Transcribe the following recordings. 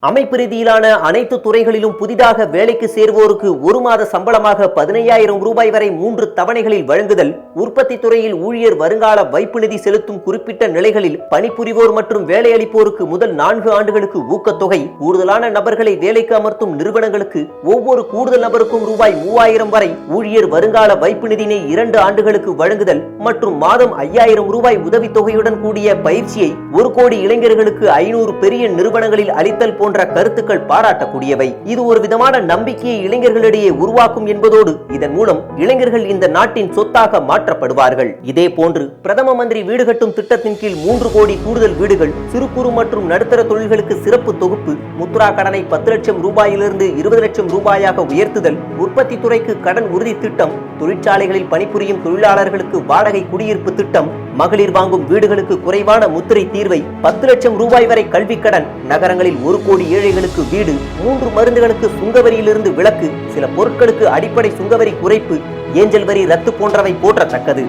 அமைப்பு ரீதியிலான அனைத்து துறைகளிலும் புதிதாக வேலைக்கு சேர்வோருக்கு ஒரு மாத சம்பளமாக 15,000 ரூபாய் வரை 3 தவணைகளில் வழங்குதல், உற்பத்தி துறையில் ஊழியர் வருங்கால வைப்பு நிதி செலுத்தும் குறிப்பிட்ட நிலைகளில் பணிபுரிவோர் மற்றும் வேலையளிப்போருக்கு முதல் 4 ஆண்டுகளுக்கு ஊக்கத்தொகை, கூடுதலான நபர்களை வேலைக்கு அமர்த்தும் நிறுவனங்களுக்கு ஒவ்வொரு கூடுதல் நபருக்கும் ரூபாய் 3,000 வரை ஊழியர் வருங்கால வைப்பு நிதியினை 2 ஆண்டுகளுக்கு வழங்குதல் மற்றும் மாதம் 5,000 ரூபாய் உதவித்தொகையுடன் கூடிய பயிற்சியை 1 கோடி இளைஞர்களுக்கு 500 பெரிய நிறுவனங்களில் அளித்தல் போன்ற கருத்துக்கள் பாராட்டக்கூடியவை. இது ஒரு விதமான நம்பிக்கையை இளைஞர்களிடையே உருவாக்கும் என்பதோடு இதன் மூலம் இளைஞர்கள் இந்த நாட்டின் சொத்தாக மாற்றப்படுவார்கள். இதே போன்று பிரதம மந்திரி வீடு கட்டும் திட்டத்தின் கீழ் 3 கோடி கூடுதல் வீடுகள், சிறு குறு மற்றும் நடுத்தர தொழில்களுக்கு சிறப்பு தொகுப்பு, முத்ரா கடனை 10 லட்சம் ரூபாயிலிருந்து 20 லட்சம் ரூபாயாக உயர்த்துதல், உற்பத்தி துறைக்கு கடன் உறுதி திட்டம், தொழிற்சாலைகளில் பணிபுரியும் தொழிலாளர்களுக்கு வாடகை குடியிருப்பு திட்டம், மகளிர் வாங்கும் வீடுகளுக்கு குறைவான முத்திரை தீர்வை, 10 லட்சம் ரூபாய் வரை கல்வி கடன், நகரங்களில் 1 கோடி ஏழைகளுக்கு வீடு, 3 மருந்துகளுக்கு சுங்கவரியிலிருந்து விலக்கு, சில பொருட்களுக்கு அடிப்படை சுங்கவரி குறைப்பு, ஏஞ்சல் வரி ரத்து போன்றவை போற்றத்தக்கது.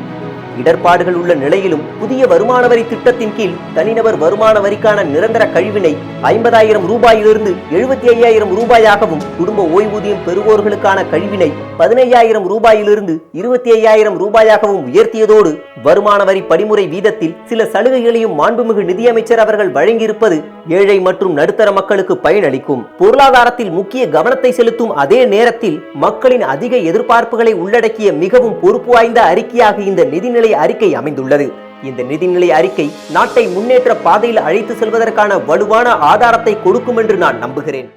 இடர்பாடுகள் உள்ள நிலையிலும் புதிய வருமான வரி திட்டத்தின் கீழ் தனிநபர் வருமான வரிக்கான நிரந்தர கழிவினை 50,000 ரூபாயிலிருந்து 75,000 ரூபாயாகவும், குடும்ப ஓய்வூதியம் பெறுவோர்களுக்கான கழிவினை 15,000 ரூபாயிலிருந்து 25,000 ரூபாயாகவும் உயர்த்தியதோடு வருமான வரி படிமுறை வீதத்தில் சில சலுகைகளையும் மாண்புமிகு நிதியமைச்சர் அவர்கள் வழங்கியிருப்பது ஏழை மற்றும் நடுத்தர மக்களுக்கு பயனளிக்கும். பொருளாதாரத்தில் முக்கிய கவனத்தை செலுத்தும் அதே நேரத்தில் மக்களின் அதிக எதிர்பார்ப்புகளை உள்ளடக்கிய மிகவும் பொறுப்பு வாய்ந்த அறிக்கையாக இந்த நிதிநிலை அறிக்கை அமைந்துள்ளது. இந்த நிதிநிலை அறிக்கை நாட்டை முன்னேற்ற பாதையில் அழைத்து செல்வதற்கான வலுவான ஆதாரத்தை கொடுக்கும் என்று நான் நம்புகிறேன்.